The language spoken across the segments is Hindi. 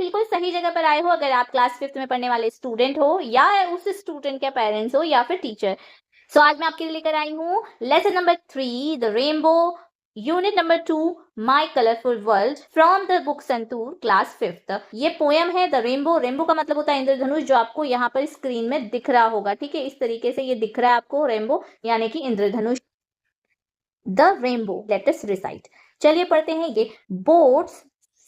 बिल्कुल सही जगह पर आए हो अगर आप क्लास 5th में पढ़ने वाले स्टूडेंट हो या उस स्टूडेंट के पेरेंट्स हो या फिर टीचर। सो आज मैं आपके लिए लेकर आई हूँ lesson number 3 the rainbow unit number 2 my colourful world from the book santoor class 5th। ये पोयम है द रेनबो। रेनबो का मतलब होता है इंद्रधनुष, जो आपको यहाँ पर स्क्रीन में दिख रहा होगा। ठीक है, इस तरीके से ये दिख रहा है आपको रेनबो यानी कि इंद्रधनुष। The rainbow let us recite. चलिए पढ़ते हैं ये। Boats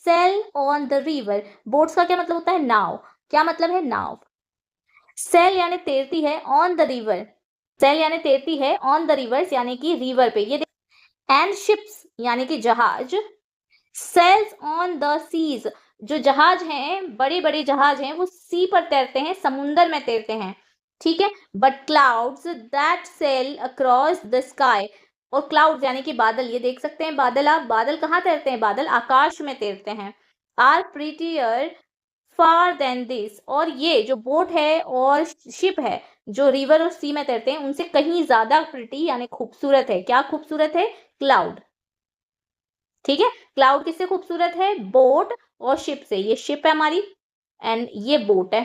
sail on the river. Boats का क्या मतलब होता है? नाव। क्या मतलब है? नाव। सेल यानी तैरती है, ऑन द रिवर। सेल यानी तैरती है, ऑन द रिवर्स यानी कि रिवर पे। ये एंड शिप्स यानी कि जहाज सेल्स ऑन द सीज। जो जहाज हैं, बड़े बड़े जहाज हैं, वो सी पर तैरते हैं, समुंदर में तैरते हैं। ठीक है। But clouds that sail across the sky. और क्लाउड्स यानी कि बादल, ये देख सकते हैं बादल आप। बादल कहाँ तैरते हैं? बादल आकाश में तैरते हैं। Are prettier far than this. और ये जो बोट है और शिप है जो रिवर और सी में तैरते हैं, उनसे कहीं ज्यादा प्रिटी यानी खूबसूरत है। क्या खूबसूरत है? क्लाउड। ठीक है। क्लाउड किससे खूबसूरत है? बोट और शिप से। ये शिप है हमारी एंड ये बोट है।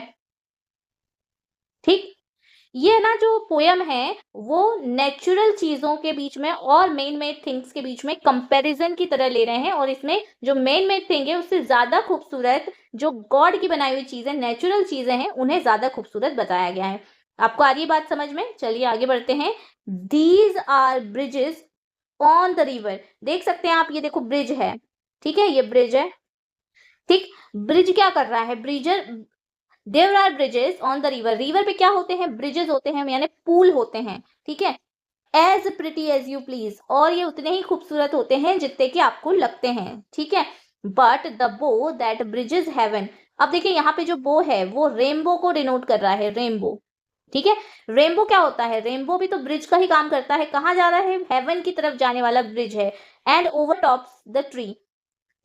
ठीक। ये ना जो पोयम है वो नेचुरल चीजों के बीच में और मेन मेड थिंग्स के बीच में कंपैरिजन की तरह ले रहे हैं, और इसमें जो मेन मेड थिंग है उससे ज्यादा खूबसूरत जो गॉड की बनाई हुई चीजें, नेचुरल चीजें हैं, उन्हें ज्यादा खूबसूरत बताया गया है। आपको आ रही है बात समझ में? चलिए आगे बढ़ते हैं। These are bridges on the river. देख सकते हैं आप, ये देखो ब्रिज है। ठीक है, ये ब्रिज है। ठीक। ब्रिज क्या कर रहा है? Bridges there are bridges on the river. River पे क्या होते हैं? ब्रिजेस होते हैं यानी पुल होते हैं। ठीक है। As pretty as you please. और ये उतने ही खूबसूरत होते हैं जितने कि आपको लगते हैं। ठीक है। बट द बो दैट ब्रिजेस हेवन। अब देखिए यहाँ पे जो बो है वो रेनबो को डिनोट कर रहा है। रेनबो। ठीक है। रेनबो क्या होता है? रेनबो भी तो ब्रिज का ही काम करता है। कहाँ जा रहा है? हेवन की तरफ जाने वाला ब्रिज है। And over tops the tree.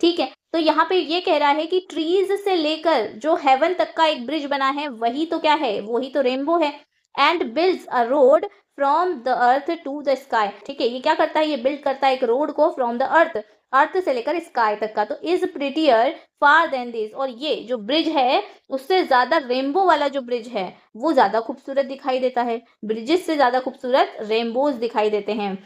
ठीक है। तो यहाँ पे ये कह रहा है कि ट्रीज से लेकर जो हेवन तक का एक ब्रिज बना है, वही तो क्या है? वही तो रेनबो है। And builds a road from the earth to the sky. ठीक है, ये क्या करता है? ये बिल्ड करता है एक रोड को फ्रॉम द अर्थ, अर्थ से लेकर स्काई तक का। तो is prettier far than this. और ये जो ब्रिज है उससे ज्यादा रेनबो वाला जो ब्रिज है वो ज्यादा खूबसूरत दिखाई देता है। ब्रिजेस से ज्यादा खूबसूरत रेनबोज दिखाई देते हैं।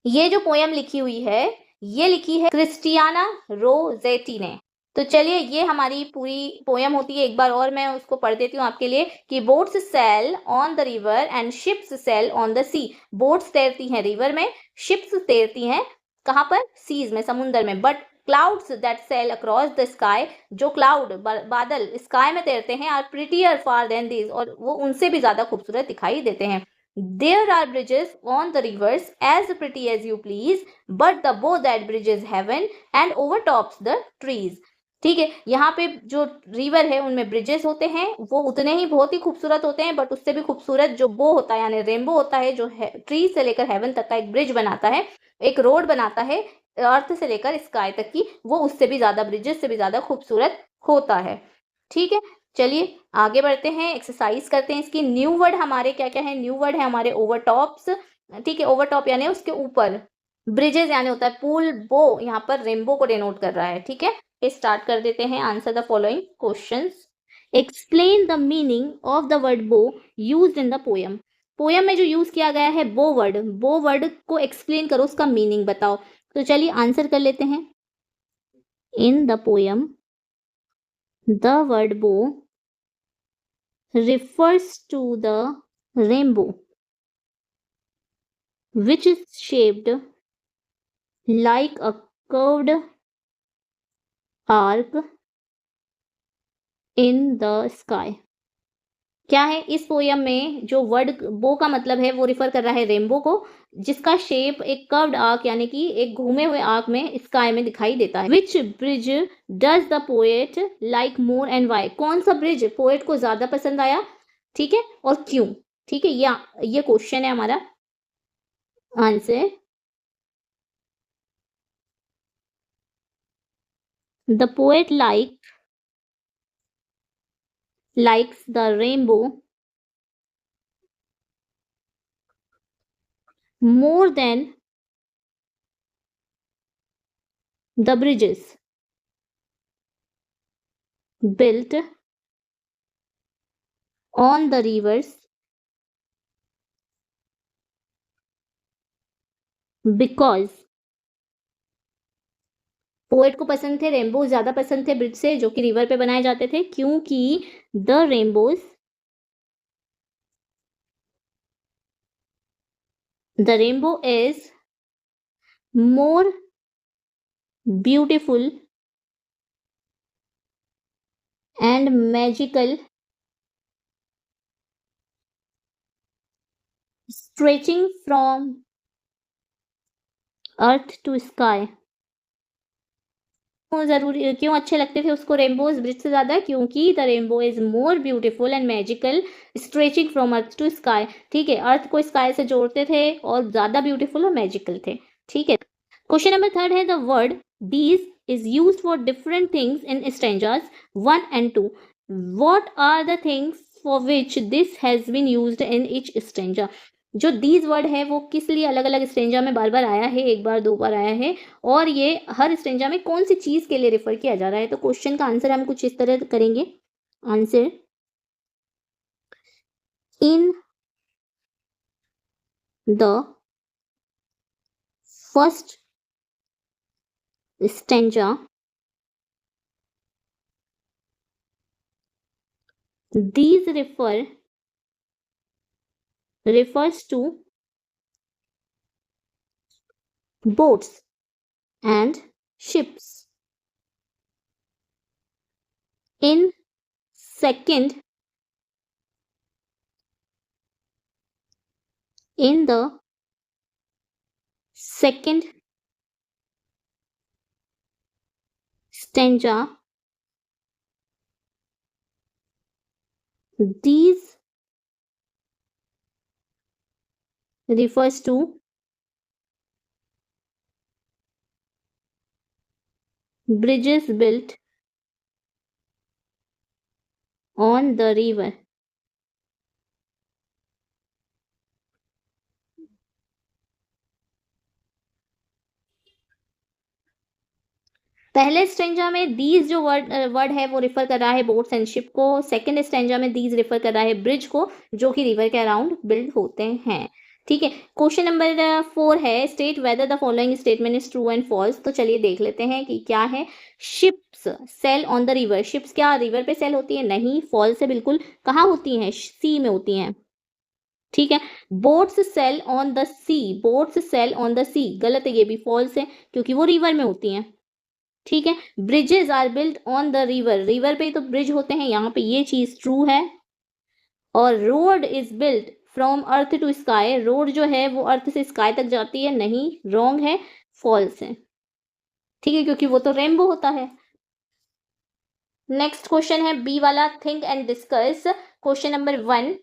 ये जो पोयम लिखी हुई है ये लिखी है क्रिस्टियाना रोजेटी ने। तो चलिए, ये हमारी पूरी पोयम होती है। एक बार और मैं उसको पढ़ देती हूँ आपके लिए कि boats sail on the river and ships sail on the sea. Boats तैरती हैं रिवर में, शिप्स तैरती हैं कहाँ पर? सीज में, समुंदर में। But clouds that sail across the sky. जो क्लाउड बादल स्काई में तैरते हैं are prettier far than this. और वो उनसे भी ज्यादा खूबसूरत दिखाई देते हैं। There are bridges on the rivers as pretty as you please, but the bow that bridges heaven and overtops the trees. ठीक है। यहाँ पे जो रिवर है उनमें ब्रिजेस होते हैं, वो उतने ही बहुत ही खूबसूरत होते हैं, बट उससे भी खूबसूरत जो बो होता है यानी रेनबो होता है, जो ट्री से लेकर हेवन तक का एक ब्रिज बनाता है, एक रोड बनाता है अर्थ से लेकर स्काई तक की, वो उससे भी ज्यादा, ब्रिजेस से भी ज्यादा खूबसूरत होता है। ठीक है। चलिए आगे बढ़ते हैं, एक्सरसाइज करते हैं इसकी। न्यू वर्ड हमारे क्या क्या है? न्यू वर्ड है हमारे ओवरटॉप्स। ठीक है, ओवरटॉप यानी उसके ऊपर। ब्रिजेस यानी होता है पुल। बो यहाँ पर रेनबो को डिनोट कर रहा है। ठीक है। स्टार्ट कर देते हैं। Answer the following questions. Explain the meaning of the word bow used in the poem. Poem में जो यूज किया गया है बो वर्ड, बो वर्ड को एक्सप्लेन करो, उसका मीनिंग बताओ। तो चलिए आंसर कर लेते हैं। इन द पोयम द वर्ड बो refers to the rainbow, which is shaped like a curved arc in the sky. क्या है इस पोयम में? जो वर्ड बो का मतलब है वो रिफर कर रहा है रेनबो को, जिसका शेप एक कर्व्ड आर्क यानी कि एक घूमे हुए आर्क में स्काई में दिखाई देता है। Which bridge does the poet like more and why. कौन सा ब्रिज पोएट को ज्यादा पसंद आया? ठीक है, और क्यों? ठीक है, ये क्वेश्चन है हमारा answer. The poet likes the rainbow more than the bridges. built on the rivers because poet को पसंद थे रेनबो ज्यादा पसंद थे ब्रिज से जो कि रिवर पे बनाए जाते थे क्योंकि the rainbows the rainbow is more beautiful and magical stretching from earth to sky जरूरी क्यों अच्छे लगते थे उसको रेनबोज ब्रिज से ज्यादा क्योंकि the rainbow is more beautiful and magical stretching from earth to sky ठीक है अर्थ को स्काई से जोड़ते थे और ज्यादा ब्यूटीफुल और मैजिकल थे ठीक है क्वेश्चन नंबर थर्ड है the word these is use for different things in stanzas 1 and 2 what are the things for which this has been used in each stanza जो दीज वर्ड है वो किस लिए अलग अलग स्ट्रेंजर में बार बार आया है एक बार दो बार आया है और ये हर स्ट्रेंजर में कौन सी चीज के लिए रेफर किया जा रहा है तो क्वेश्चन का आंसर हम कुछ इस तरह करेंगे answer in the first stranger these refers to boats and ships in second in the second stanza these refers to bridges built on the river पहले स्ट्रेंजा में दीज जो वर्ड है वो रिफर कर रहा है बोट्स एंड शिप को सेकंड स्ट्रेंजा में दीज रिफर कर रहा है ब्रिज को जो कि रिवर के अराउंड बिल्ड होते हैं ठीक है क्वेश्चन नंबर 4 है state whether the following statement is true and false तो चलिए देख लेते हैं कि क्या है ships sail on the river ships क्या रिवर पे सेल होती है नहीं फॉल्स है बिल्कुल कहाँ होती हैं सी में होती हैं ठीक है boats sail on the sea boats sail on the sea गलत है ये भी फॉल्स है क्योंकि वो रिवर में होती हैं ठीक है bridges are built on the river river पे तो ब्रिज होते हैं यहाँ पे ये चीज ट्रू है और road is built from earth to sky road जो है वो अर्थ से स्काई तक जाती है नहीं रॉन्ग है फॉल्स है ठीक है क्योंकि वो तो रेनबो होता है नेक्स्ट क्वेश्चन है बी वाला think and discuss question number 1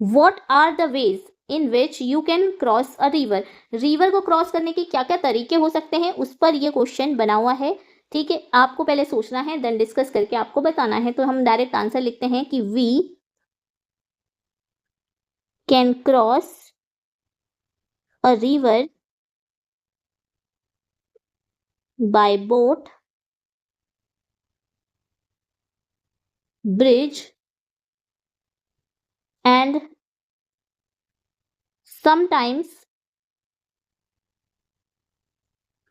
what are the ways in which you can cross a river river को क्रॉस करने के क्या क्या तरीके हो सकते हैं उस पर ये क्वेश्चन बना हुआ है ठीक है आपको पहले सोचना है देन डिस्कस करके आपको बताना है तो हम डायरेक्ट आंसर लिखते हैं कि we can cross a river by boat bridge and sometimes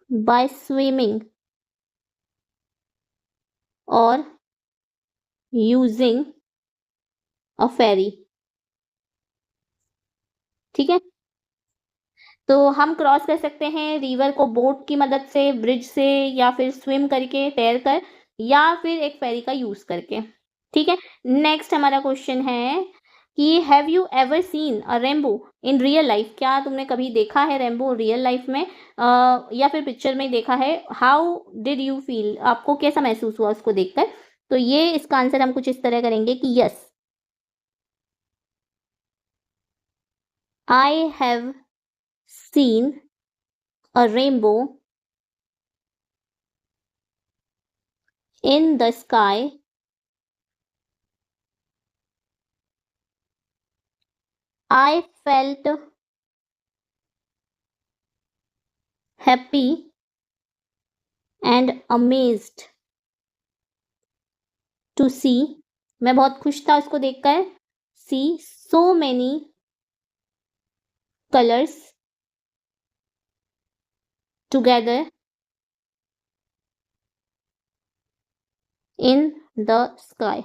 by swimming or using a ferry ठीक है तो हम क्रॉस कर सकते हैं रिवर को बोट की मदद से ब्रिज से या फिर स्विम करके तैर कर या फिर एक फेरी का यूज करके ठीक है नेक्स्ट हमारा क्वेश्चन है कि have you ever seen a rainbow in real life क्या तुमने कभी देखा है रेनबो रियल लाइफ में या फिर पिक्चर में देखा है हाउ डिड यू फील आपको कैसा महसूस हुआ उसको देखकर तो ये इसका आंसर हम कुछ इस तरह करेंगे कि yes I have seen a rainbow in the sky I felt happy and amazed to see, मैं बहुत खुश था उसको देखकर, see so many colors together in the sky.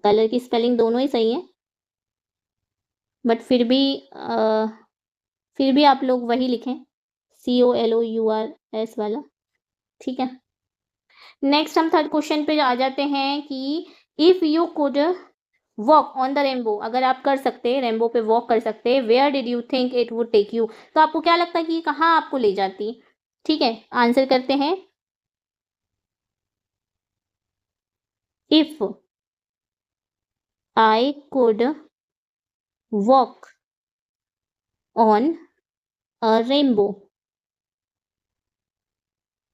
Colour की स्पेलिंग दोनों ही सही है, बट फिर भी आप लोग वही लिखें, COLOURS वाला, ठीक है। नेक्स्ट हम थर्ड क्वेश्चन पे आ जाते हैं कि if you could walk on the rainbow, अगर आप कर सकते, रेनबो पे वॉक कर सकते, where did you think it would take you, तो आपको क्या लगता है कि कहाँ आपको ले जाती? ठीक है, आंसर करते हैं। If I could walk on a rainbow,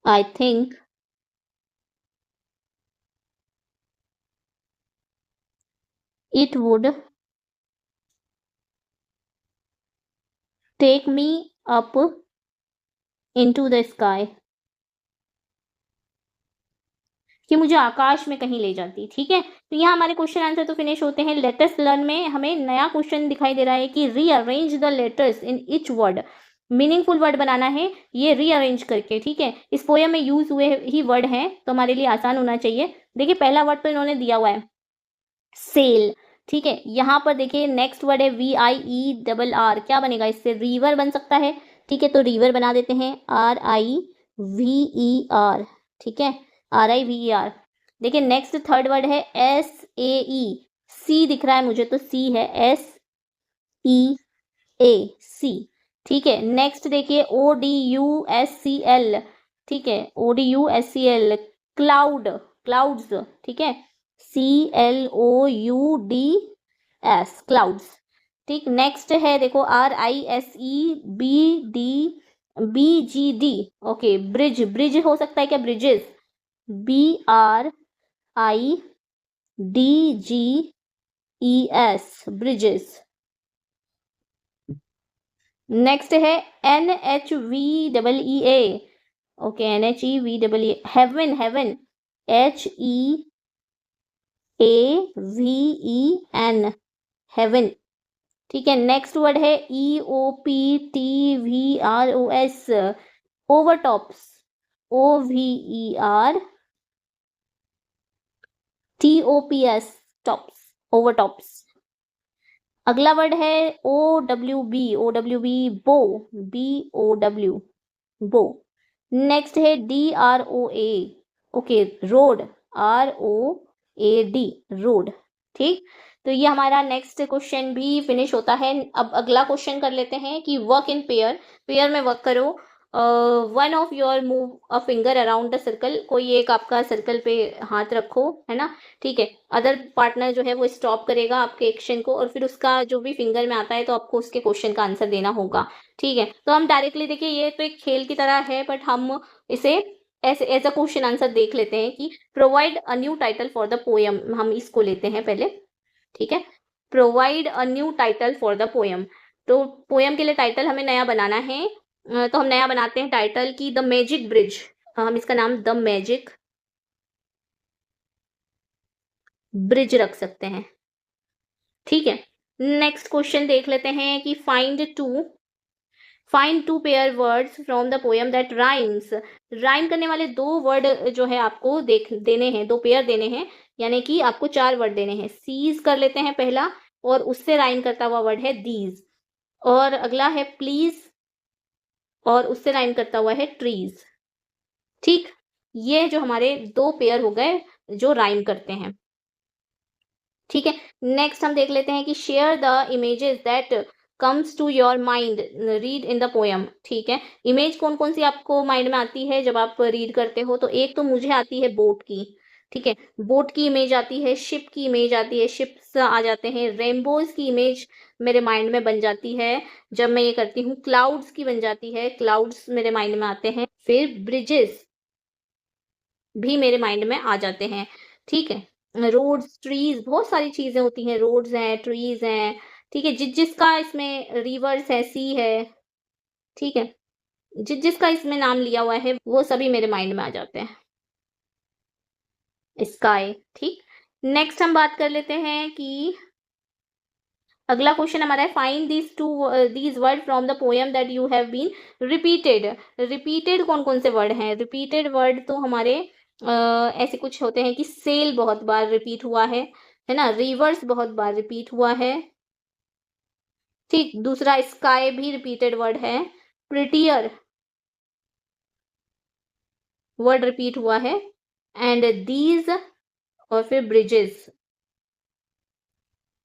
I think it would take me up into the sky, कि मुझे आकाश में कहीं ले जाती। ठीक है, तो यहाँ हमारे क्वेश्चन आंसर तो फिनिश होते हैं। लेटेस्ट लर्न में हमें नया क्वेश्चन दिखाई दे रहा है कि rearrange the letters in each word, meaningful word बनाना है ये रीअरेंज करके। ठीक है, इस पोएम में यूज हुए ही वर्ड हैं तो हमारे लिए आसान होना चाहिए। देखिए पहला वर्ड तो इन्होंने दिया हुआ है सेल, ठीक है। यहाँ पर देखिए नेक्स्ट वर्ड है VIERR, क्या बनेगा इससे? रिवर बन सकता है। ठीक है, तो रिवर बना देते हैं RIVER, ठीक है, RIVER। देखिए नेक्स्ट थर्ड वर्ड है SAE, सी दिख रहा है मुझे तो सी है, SEAC, ठीक है। नेक्स्ट देखिए ODUSCL, ठीक है, ODUSCL, क्लाउड, क्लाउड्स, ठीक है, CLOUDS, क्लाउड्स, ठीक। नेक्स्ट है देखो RISEBDBGD, ओके, ब्रिज, ब्रिज हो सकता है क्या? Bridges, BRIDGES, bridges. नेक्स्ट है NHVEE, okay, NHEVEE, heaven, heaven, HEAVEN, heaven, ठीक है। नेक्स्ट वर्ड है EOPTVROS, overtops, OVERTOPS, tops, overtops. अगला वर्ड है OWB, बो, BOW, बो। नेक्स्ट है DROA, okay, road, ROAD, road, ठीक। तो ये हमारा नेक्स्ट क्वेश्चन भी फिनिश होता है। अब अगला क्वेश्चन कर लेते हैं कि वर्क इन पेयर, पेयर में वर्क करो। One of your move a finger around the circle, कोई एक आपका सर्कल पे हाथ रखो, है ना, ठीक है। अदर पार्टनर जो है वो स्टॉप करेगा आपके एक्शन को और फिर उसका जो भी फिंगर में आता है तो आपको उसके क्वेश्चन का आंसर देना होगा। ठीक है, तो हम डायरेक्टली देखिए ये तो एक खेल की तरह है बट हम इसे ऐसे एज अ क्वेश्चन आंसर देख लेते हैं कि provide a new title for the poem, हम इसको लेते हैं पहले। ठीक है, provide a new title for the poem, तो पोएम के लिए टाइटल हमें नया बनाना है। तो हम नया बनाते हैं टाइटल की द मैजिक ब्रिज, हम इसका नाम द मैजिक ब्रिज रख सकते हैं। ठीक है, नेक्स्ट क्वेश्चन देख लेते हैं कि find two pair words from the poem that rhymes, rhyme करने वाले दो वर्ड जो है आपको देने हैं, दो पेयर देने हैं, यानी कि आपको 4 वर्ड देने हैं। सीज कर लेते हैं पहला और उससे राइम करता हुआ वर्ड है दीज, और अगला है प्लीज और उससे राइम करता हुआ है ट्रीज। ठीक, ये जो हमारे 2 पेयर हो गए जो राइम करते हैं। ठीक है, नेक्स्ट हम देख लेते हैं कि share the images that comes to your mind, read in the poem. ठीक है, इमेज कौन कौन सी आपको माइंड में आती है जब आप रीड करते हो? तो एक तो मुझे आती है बोट की, ठीक है, बोट की इमेज आती है, शिप की इमेज आती है, शिप्स आ जाते हैं, रेनबोज की इमेज मेरे माइंड में बन जाती है जब मैं ये करती हूँ, क्लाउड्स की बन जाती है, क्लाउड्स मेरे माइंड में आते हैं, फिर ब्रिजेस भी मेरे माइंड में आ जाते हैं। ठीक है, रोड्स, ट्रीज, बहुत सारी चीजें होती हैं, रोड्स हैं, ट्रीज हैं, ठीक है, जिसका इसमें रिवर्स है, सी है, ठीक है, जिसका इसमें नाम लिया हुआ है वो सभी मेरे माइंड में आ जाते हैं। स्काई, ठीक। नेक्स्ट हम बात कर लेते हैं कि अगला क्वेश्चन हमारा है find these word from the poem that you have been repeated. Repeated कौन कौन से वर्ड हैं? रिपीटेड वर्ड तो हमारे ऐसे कुछ होते हैं कि सेल बहुत बार रिपीट हुआ है ना, रिवर्स बहुत बार रिपीट हुआ है, ठीक। दूसरा स्काई भी रिपीटेड वर्ड है, प्रिटियर वर्ड रिपीट हुआ है, एंड दीज और फिर ब्रिजेस,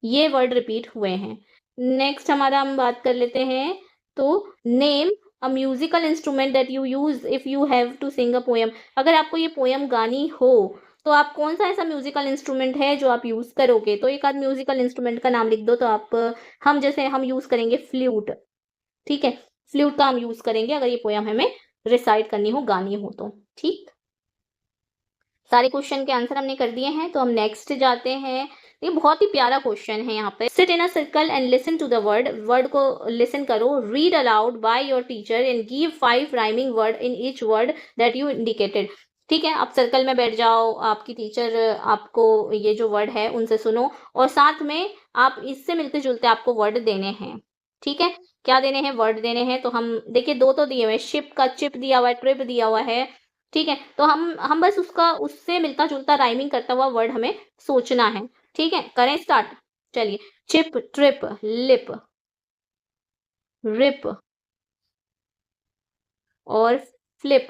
ये वर्ड रिपीट हुए हैं। नेक्स्ट हमारा हम बात कर लेते हैं, तो name a musical instrument that you use if you have to sing a poem. अगर आपको ये पोएम गानी हो तो आप कौन सा ऐसा म्यूजिकल इंस्ट्रूमेंट है जो आप यूज करोगे? तो एक आध म्यूजिकल इंस्ट्रूमेंट का नाम लिख दो। तो आप हम यूज करेंगे फ्लूट, ठीक है, फ्लूट का हम यूज करेंगे अगर ये पोएम हमें रिसाइट करनी हो, गानी हो तो, ठीक। सारे क्वेश्चन के आंसर हमने कर दिए हैं, तो हम नेक्स्ट जाते हैं। ये बहुत ही प्यारा क्वेश्चन है यहाँ पे, sit in a circle and listen to the word, word को लिसन करो, read aloud by your teacher and give 5 rhyming word in each word that you indicated. ठीक है, आप सर्कल में बैठ जाओ, आपकी टीचर आपको ये जो वर्ड है उनसे सुनो, और साथ में आप इससे मिलते जुलते आपको वर्ड देने हैं, ठीक है। क्या देने हैं? वर्ड देने हैं। तो हम देखिए, दो तो दिए हुए हैं, शिप का चिप दिया हुआ है, ट्रिप दिया हुआ है, ठीक है। तो हम बस उसका उससे मिलता जुलता राइमिंग करता हुआ वर्ड हमें सोचना है, ठीक है। करें स्टार्ट, चलिए। चिप, ट्रिप, लिप, रिप और फ्लिप,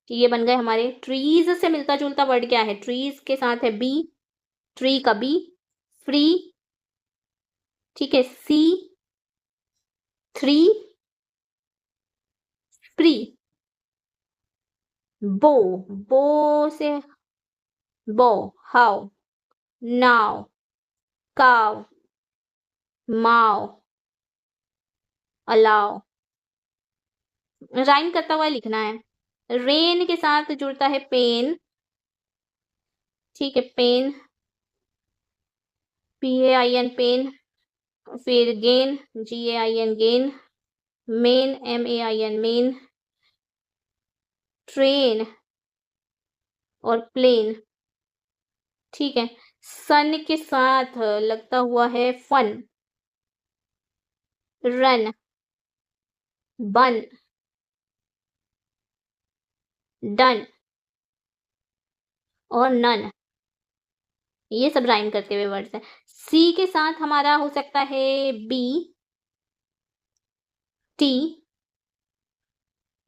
ये बन गए हमारे। ट्रीज से मिलता जुलता वर्ड क्या है? ट्रीज के साथ है बी, ट्री का बी, फ्री, ठीक है, सी, थ्री, फ्री, बो, बो से बो, how, now, cow, Mao, allow, rhyme करता हुआ लिखना है। रेन के साथ जुड़ता है पेन, ठीक है, पेन, PAIN पेन, फिर gain, GAIN gain, main, MAIN main, train और प्लेन, ठीक है। सन के साथ लगता हुआ है फन, रन, बन, डन और नन, ये सब राइम करते हुए वर्ड्स हैं। सी के साथ हमारा हो सकता है बी, टी,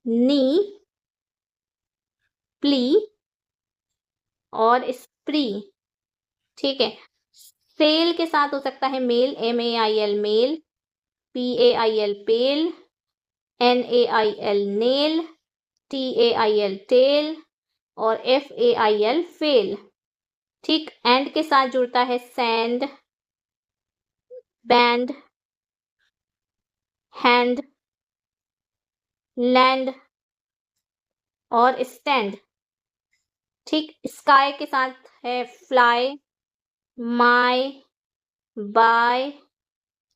नी, प्ली और स्प्री, ठीक है। सेल के साथ हो सकता है मेल, MAIL मेल, PAIL पेल, NAIL नेल, TAIL टेल और FAIL फेल, ठीक। एंड के साथ जुड़ता है सैंड, बैंड, हैंड, लैंड और स्टैंड, ठीक। स्काई के साथ है फ्लाई, माई, बाय,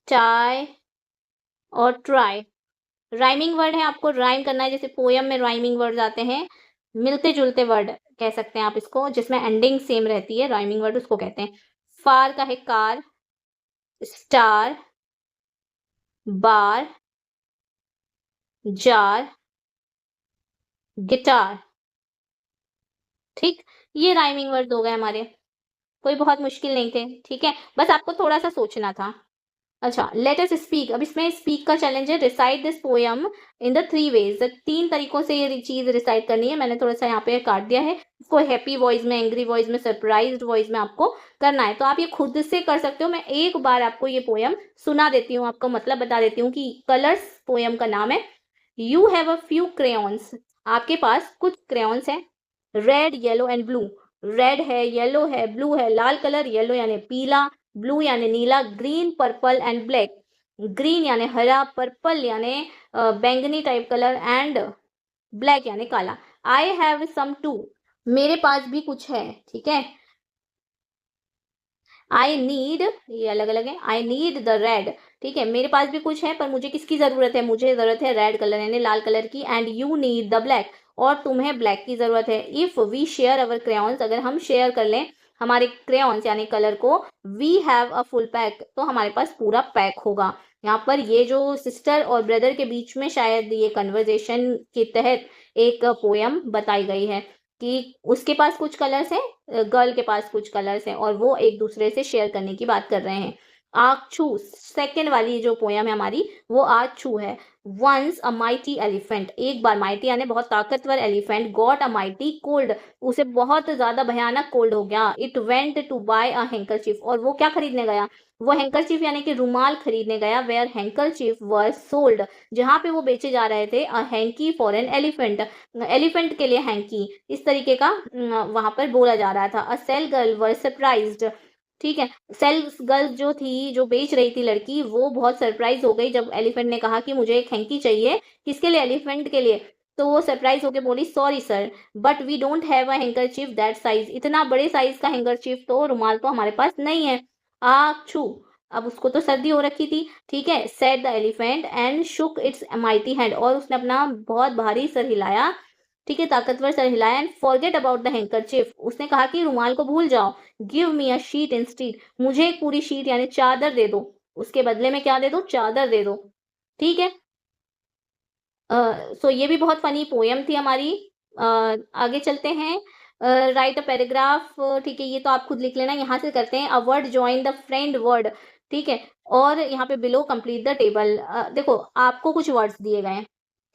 टाई और ट्राई। राइमिंग वर्ड है, आपको राइम करना है, जैसे पोयम में राइमिंग वर्ड आते हैं, मिलते जुलते वर्ड कह सकते हैं आप इसको, जिसमें एंडिंग सेम रहती है, राइमिंग वर्ड उसको कहते हैं। फार का है कार, स्टार, बार, जार, गिटार, ठीक। ये राइमिंग वर्ड हो गए हमारे, कोई बहुत मुश्किल नहीं थे, ठीक है, बस आपको थोड़ा सा सोचना था। अच्छा, लेट अस स्पीक। अब इसमें स्पीक का चैलेंज है, recite this poem in the 3 ways. 3 तरीकों से ये चीज रिसाइट करनी है, मैंने थोड़ा सा यहाँ पे काट दिया है इसको, हैप्पी वॉइस में, एंग्री वॉइस में, सरप्राइज्ड वॉइस में आपको करना है। तो आप ये खुद से कर सकते हो। मैं एक बार आपको ये पोयम सुना देती हूँ, आपको मतलब बता देती हूँ कि कलर्स पोयम का नाम है। You have a few crayons, आपके पास कुछ क्रेयॉन्स हैं, red, yellow and blue. Red है, येलो है, ब्लू है, लाल कलर, येलो यानी पीला, ब्लू यानी नीला, green, purple and black. Green यानी हरा, पर्पल यानी बैंगनी टाइप कलर एंड ब्लैक यानी काला। आई हैव सम टू, मेरे पास भी कुछ है, ठीक है। आई नीड, ये अलग अलग है, आई नीड द रेड, ठीक है, मेरे पास भी कुछ है पर मुझे किसकी जरूरत है, मुझे जरूरत है रेड कलर यानी लाल कलर की, and you need the black, और तुम्हें ब्लैक की जरूरत है। If we share our crayons, अगर हम शेयर कर लें हमारे क्रेयॉन्स यानी कलर को, we have a full pack, तो हमारे पास पूरा पैक होगा। यहाँ पर ये जो सिस्टर और ब्रदर के बीच में शायद ये कन्वर्जेशन के तहत एक पोयम बताई गई है कि उसके पास कुछ कलर्स हैं, गर्ल के पास कुछ कलर्स हैं, और वो एक दूसरे से शेयर करने की बात कर रहे हैं। आगछू, सेकेंड वाली जो पोयम है हमारी वो आगछू है। वंस अ माइटी एलिफेंट, एक बार, माइटी यानी बहुत ताकतवर, elephant got a mighty cold, उसे बहुत ज्यादा भयानक कोल्ड हो गया। It went to buy a handkerchief, और वो क्या खरीदने गया, वो हैंकरचीफ यानी कि रुमाल खरीदने गया। वेयर हैंकरचीफ वर सोल्ड, जहां पे वो बेचे जा रहे थे। A hanky for an elephant, elephant के लिए हैंकी, इस तरीके का वहां पर बोला जा रहा था। अ सेल गर्ल वर सरप्राइज्ड, ठीक है, सेल्स गर्ल जो थी, जो बेच रही थी लड़की, वो बहुत सरप्राइज हो गई जब एलिफेंट ने कहा कि मुझे एक हैंकी चाहिए, किसके लिए, एलिफेंट के लिए। तो वो सरप्राइज होके बोली sorry sir, but we don't have a handkerchief that size, इतना बड़े साइज का हैंकरचीफ तो, रुमाल तो हमारे पास नहीं है। आछू, अब उसको तो सर्दी हो रखी थी, ठीक है, said the elephant and shook its mighty hand, और उसने अपना बहुत भारी सर हिलाया, ठीक है, ताकतवर सर हिलाया। And forget about the handkerchief, उसने कहा कि रुमाल को भूल जाओ। Give me a sheet instead, मुझे एक पूरी शीट यानी चादर दे दो, उसके बदले में क्या दे दो, चादर दे दो, ठीक है। सो ये भी बहुत फनी पोयम थी हमारी। आगे चलते हैं। राइट अ पैराग्राफ, ठीक है, ये तो आप खुद लिख लेना। यहाँ से करते हैं, a word join the friend word, ठीक है, और यहाँ पे बिलो कंप्लीट द टेबल। देखो आपको कुछ वर्ड्स दिए गए हैं,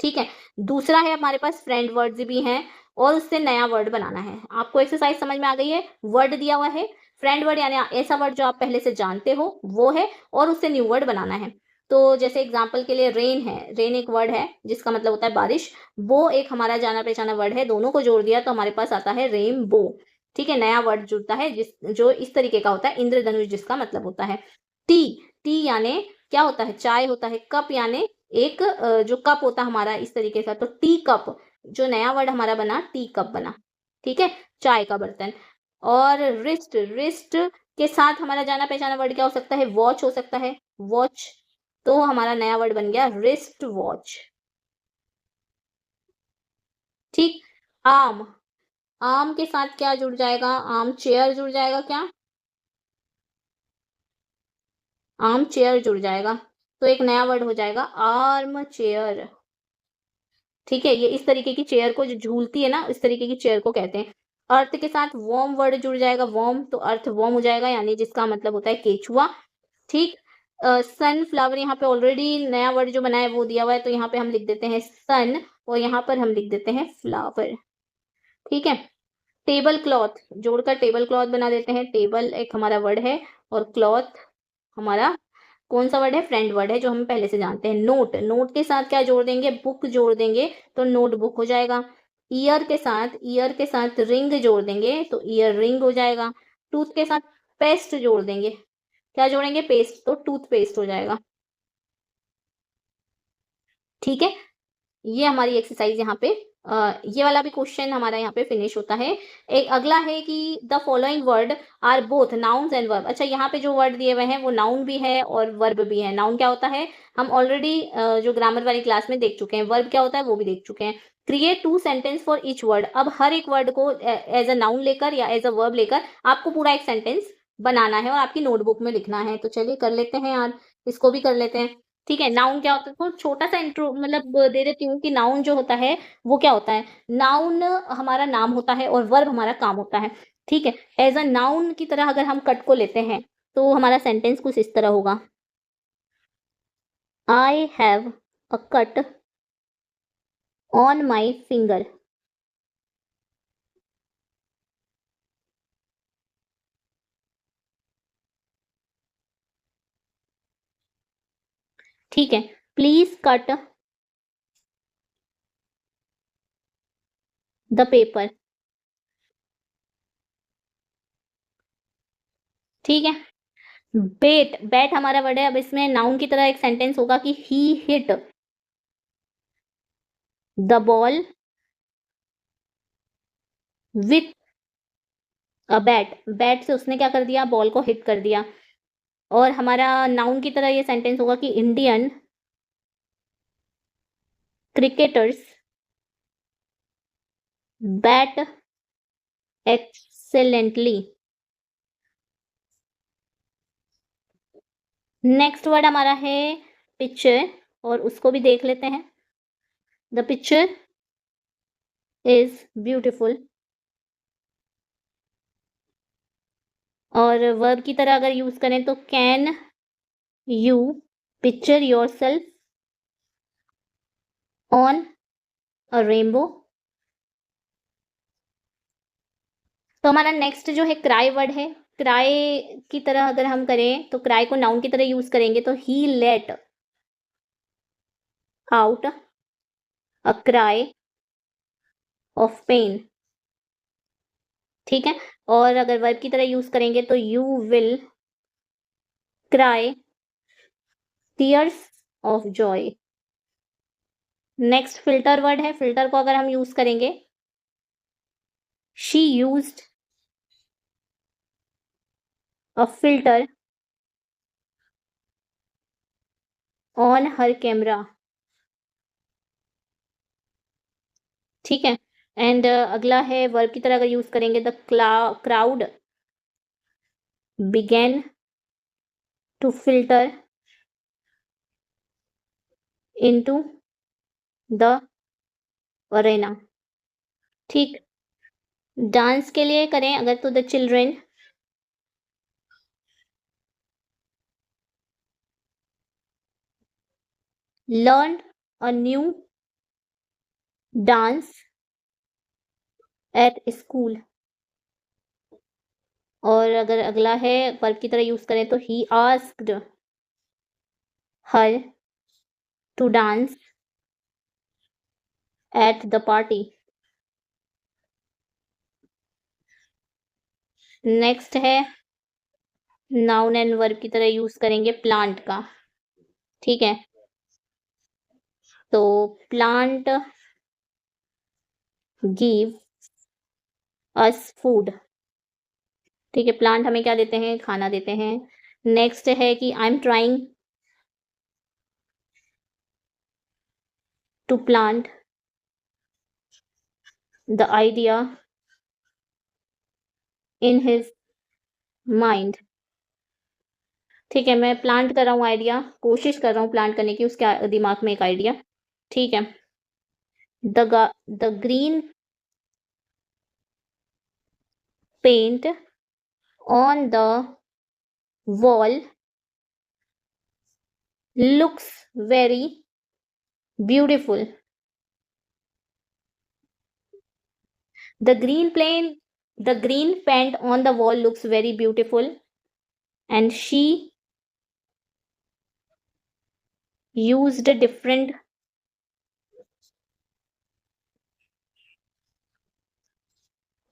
ठीक है, दूसरा है हमारे पास फ्रेंड वर्ड्स भी हैं, और उससे नया वर्ड बनाना है। आपको एक्सरसाइज समझ में आ गई है, वर्ड दिया हुआ है, फ्रेंड वर्ड यानी ऐसा वर्ड जो आप पहले से जानते हो वो है, और उससे न्यू वर्ड बनाना है। तो जैसे एग्जाम्पल के लिए रेन है, रेन एक वर्ड है जिसका मतलब होता है बारिश, वो एक हमारा जाना पहचाना वर्ड है, दोनों को जोड़ दिया तो हमारे पास आता है रेनबो, ठीक है, नया वर्ड जुड़ता है जिस जो इस तरीके का होता है, इंद्रधनुष जिसका मतलब होता है। टी, टी यानी क्या होता है, चाय होता है। कप यानी एक जो कप होता है हमारा इस तरीके का, तो टी कप, जो नया वर्ड हमारा बना टी कप बना, ठीक है, चाय का बर्तन। और रिस्ट, रिस्ट के साथ हमारा जाना पहचाना वर्ड क्या हो सकता है, वॉच हो सकता है, वॉच, तो हमारा नया वर्ड बन गया रिस्ट वॉच, ठीक। आम, आम के साथ क्या जुड़ जाएगा, आम चेयर जुड़ जाएगा क्या, आर्म चेयर जुड़ जाएगा, तो एक नया वर्ड हो जाएगा आर्म चेयर, ठीक है, ये इस तरीके की चेयर को जो झूलती है ना, इस तरीके की चेयर को कहते हैं। अर्थ के साथ वॉर्म वर्ड जुड़ जाएगा, वॉर्म, तो अर्थ वॉर्म हो जाएगा यानी जिसका मतलब होता है केचुआ, ठीक। सनफ्लावर, यहाँ पे ऑलरेडी नया वर्ड जो बना है वो दिया हुआ है, तो यहाँ पे हम लिख देते हैं सन, और यहाँ पर हम लिख देते हैं फ्लावर, ठीक है। टेबल क्लॉथ, जोड़कर टेबल क्लॉथ बना देते हैं, टेबल एक हमारा वर्ड है, और क्लॉथ हमारा कौन सा वर्ड है, फ्रेंड वर्ड है जो हम पहले से जानते हैं। नोट, नोट के साथ क्या जोड़ देंगे, बुक जोड़ देंगे, तो नोटबुक हो जाएगा। ईयर के साथ, ईयर के साथ रिंग जोड़ देंगे तो ईयर रिंग हो जाएगा। टूथ के साथ पेस्ट जोड़ देंगे, क्या जोड़ेंगे, पेस्ट, तो टूथपेस्ट हो जाएगा, ठीक है। ये हमारी एक्सरसाइज यहाँ पे ये वाला भी क्वेश्चन हमारा यहाँ पे फिनिश होता है। एक अगला है कि the following word are both nouns and verb. अच्छा, यहाँ पे जो वर्ड दिए हुए हैं वो नाउन भी है और वर्ब भी है। नाउन क्या होता है, हम ऑलरेडी जो ग्रामर वाली क्लास में देख चुके हैं। वर्ब क्या होता है वो भी देख चुके हैं। Create two sentence for each word, अब हर एक वर्ड को एज अ नाउन लेकर या एज अ वर्ब लेकर आपको पूरा एक सेंटेंस बनाना है और आपकी नोटबुक में लिखना है। तो चलिए कर लेते हैं यार, इसको भी कर लेते हैं, ठीक है। नाउन क्या होता है, तो छोटा सा इंट्रो मतलब दे देती हूँ कि नाउन जो होता है वो क्या होता है। नाउन हमारा नाम होता है और वर्ब हमारा काम होता है, ठीक है। एज अ नाउन की तरह अगर हम कट को लेते हैं तो हमारा सेंटेंस कुछ इस तरह होगा, I have a cut on my finger, ठीक है। प्लीज कट द पेपर, ठीक है। बेट, बैट हमारा वर्ड है, अब इसमें नाउन की तरह एक सेंटेंस होगा कि he hit the ball with bat, bat से उसने क्या कर दिया, बॉल को हिट कर दिया। और हमारा नाउन की तरह ये सेंटेंस होगा कि Indian cricketers bat excellently. Next word हमारा है पिक्चर, और उसको भी देख लेते हैं। The picture is beautiful. और वर्ब की तरह अगर यूज करें तो can you picture yourself on a rainbow. तो हमारा नेक्स्ट जो है क्राई वर्ड है। क्राई की तरह अगर हम करें तो क्राई को नाउन की तरह यूज करेंगे तो he let out a cry of pain. ठीक है। और अगर वर्ब की तरह यूज करेंगे तो you will cry tears of Joy. Next filter word है। फिल्टर को अगर हम यूज करेंगे, she used a filter on her camera. ठीक है। एंड अगला है वर्ब की तरह अगर यूज करेंगे, the crowd began to filter into the arena. ठीक। डांस के लिए करें अगर तो the children learn a new dance at school. और अगर अगला है वर्ब की तरह यूज करें तो he asked her to dance at the party. Next है नाउन एंड वर्ब की तरह यूज करेंगे प्लांट का। ठीक है। तो प्लांट गिव अस फूड। ठीक है। प्लांट हमें क्या देते हैं, खाना देते हैं। नेक्स्ट है कि I am trying to plant the idea in his mind. ठीक है। मैं प्लांट कर रहा हूँ आइडिया, कोशिश कर रहा हूँ प्लांट करने की उसके दिमाग में एक आइडिया। ठीक है। The green paint on the wall looks very beautiful. The the green paint on the wall looks very beautiful, and she used different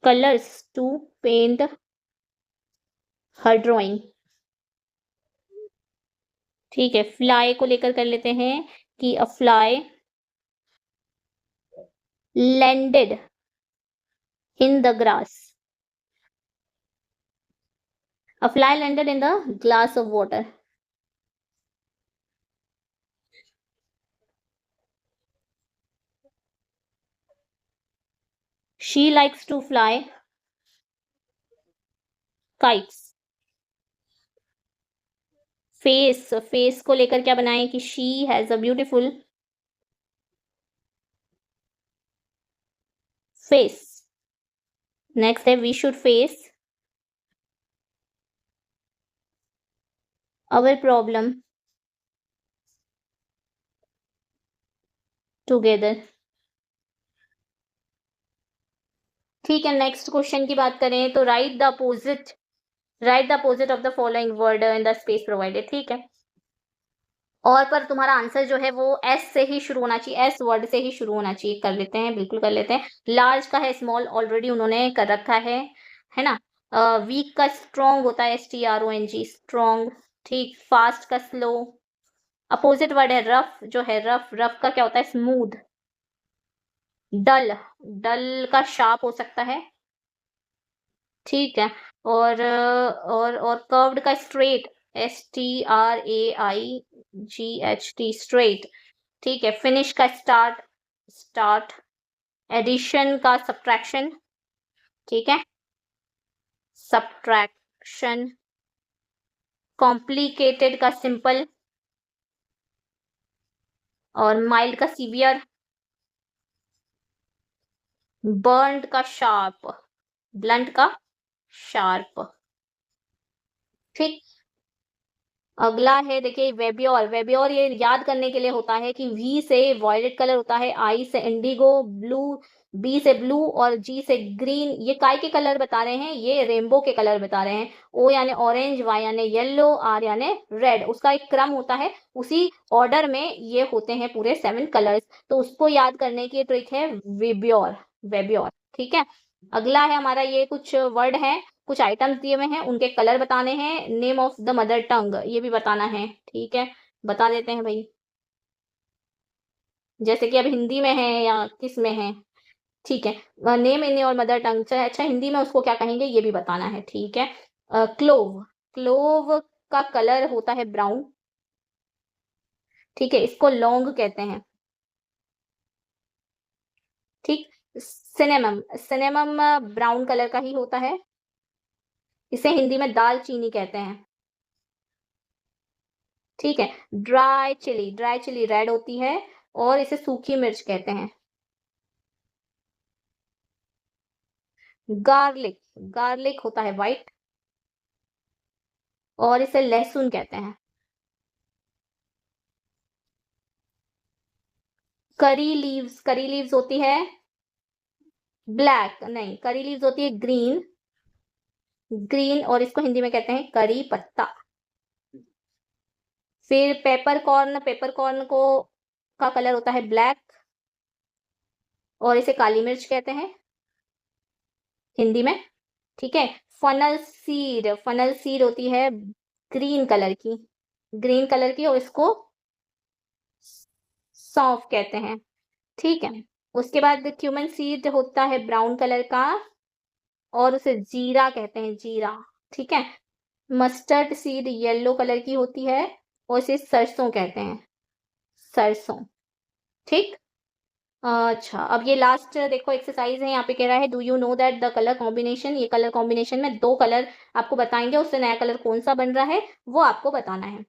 colors to paint her drawing. ठीक है। फ्लाई को लेकर कर लेते हैं कि a fly landed in the grass. A fly landed in the glass of water. She likes to fly kites. Face को लेकर क्या बनाएं कि she has a beautiful face. Next है we should face our problem together. ठीक है। नेक्स्ट क्वेश्चन की बात करें तो write the opposite of the following word in the space provided. ठीक है। और पर तुम्हारा आंसर जो है वो एस से ही शुरू होना चाहिए, एस वर्ड से ही शुरू होना चाहिए। कर लेते हैं, बिल्कुल कर लेते हैं। लार्ज का है स्मॉल, ऑलरेडी उन्होंने कर रखा है ना। वीक का स्ट्रॉन्ग होता है, STRONG स्ट्रॉन्ग। ठीक। फास्ट का स्लो। अपोजिट वर्ड है रफ, जो है रफ, रफ का क्या होता है स्मूथ। डल, डल का शार्प हो सकता है। ठीक है। और कर्व्ड का स्ट्रेट, STRAIGHT, स्ट्रेट। ठीक है। फिनिश का स्टार्ट, स्टार्ट। एडिशन का सब्ट्रैक्शन। ठीक है, सब्ट्रैक्शन। कॉम्प्लिकेटेड का सिंपल, और माइल्ड का सीवियर। बर्न्ड का शार्प, ब्लंट का शार्प। ठीक। अगला है देखिए वेबियोर। वेबियोर ये याद करने के लिए होता है कि वी से वॉयलेट कलर होता है, आई से इंडिगो, ब्लू, बी से ब्लू और जी से ग्रीन। ये काय के कलर बता रहे हैं? ये रेनबो के कलर बता रहे हैं। ओ यानी ऑरेंज, वाई यानी येलो, आर यानी रेड। उसका एक क्रम होता है, उसी ऑर्डर में ये होते हैं पूरे 7 कलर्स। तो उसको याद करने की ट्रिक है वेबियोर, वेबियोर। ठीक है। अगला है हमारा, ये कुछ वर्ड है, कुछ आइटम्स दिए हुए हैं, उनके कलर बताने हैं। Name of the mother tongue ये भी बताना है। ठीक है, बता देते हैं भाई, जैसे कि अब हिंदी में है या किस में है। ठीक है, name in your mother tongue. अच्छा, हिंदी में उसको क्या कहेंगे ये भी बताना है। ठीक है। क्लोव, क्लोव का कलर होता है ब्राउन। ठीक है, इसको लौंग कहते हैं। ठीक। सिनेमम, सिनेमम ब्राउन कलर का ही होता है, इसे हिंदी में दाल चीनी कहते हैं। ठीक है। Dry chilli, dry chilli red होती है और इसे सूखी मिर्च कहते हैं। गार्लिक, गार्लिक होता है व्हाइट और इसे लहसुन कहते हैं। करी लीव्स, करी लीव्स होती है ब्लैक, नहीं, करी लीव्स होती है ग्रीन, ग्रीन और इसको हिंदी में कहते हैं करी पत्ता। फिर पेपर कॉर्न, पेपर कॉर्न को का कलर होता है ब्लैक और इसे काली मिर्च कहते हैं हिंदी में। ठीक है। फनल सीड, फनल सीड होती है ग्रीन कलर की, ग्रीन कलर की और इसको सौंफ कहते हैं। ठीक है। उसके बाद क्यूमन सीड होता है ब्राउन कलर का और उसे जीरा कहते हैं, जीरा। ठीक है। मस्टर्ड सीड येलो कलर की होती है और इसे सरसों कहते हैं, सरसों। ठीक। अच्छा, अब ये लास्ट देखो एक्सरसाइज है, यहाँ पे कह रहा है do you know that the colour combination, ये कलर कॉम्बिनेशन में 2 कलर आपको बताएंगे, उससे नया कलर कौन सा बन रहा है वो आपको बताना है।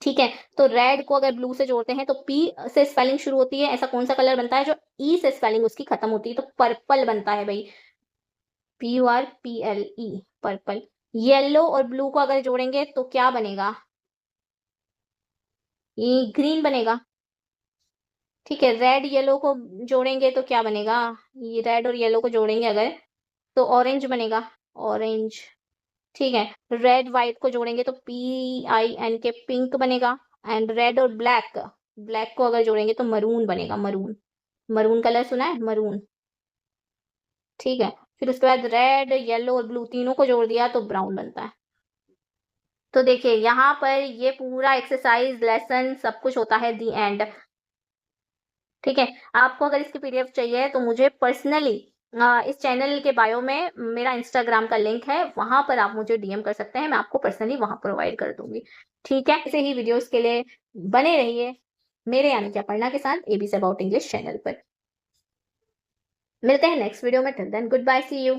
ठीक है। तो रेड को अगर ब्लू से जोड़ते हैं तो पी से स्पेलिंग शुरू होती है, ऐसा कौन सा कलर बनता है जो ई से स्पेलिंग उसकी खत्म होती है? तो पर्पल बनता है भाई, PURPLE, पर्पल। येलो और ब्लू को अगर जोड़ेंगे तो क्या बनेगा? ये ग्रीन बनेगा। ठीक है। रेड येलो को जोड़ेंगे तो क्या बनेगा? ये रेड और येलो को जोड़ेंगे अगर तो ऑरेंज बनेगा, ऑरेंज। ठीक है। रेड व्हाइट को जोड़ेंगे तो PIN के पिंक बनेगा। एंड रेड और ब्लैक, ब्लैक को अगर जोड़ेंगे तो मरून बनेगा, मरून। मरून कलर सुना है, मरून। ठीक है। फिर उसके बाद रेड, येलो और ब्लू तीनों को जोड़ दिया तो ब्राउन बनता है। तो देखिए यहाँ पर ये पूरा एक्सरसाइज लेसन सब कुछ होता है दी एंड। ठीक है। आपको अगर इसकी PDF चाहिए तो मुझे पर्सनली इस चैनल के बायो में मेरा इंस्टाग्राम का लिंक है, वहां पर आप मुझे DM कर सकते हैं, मैं आपको पर्सनली वहां प्रोवाइड कर दूंगी। ठीक है। ऐसे ही वीडियोस के लिए बने रहिए मेरे यानी कि अपर्णा के साथ ABC अबाउट इंग्लिश चैनल पर। मिलते हैं नेक्स्ट वीडियो में, till then goodbye, see you.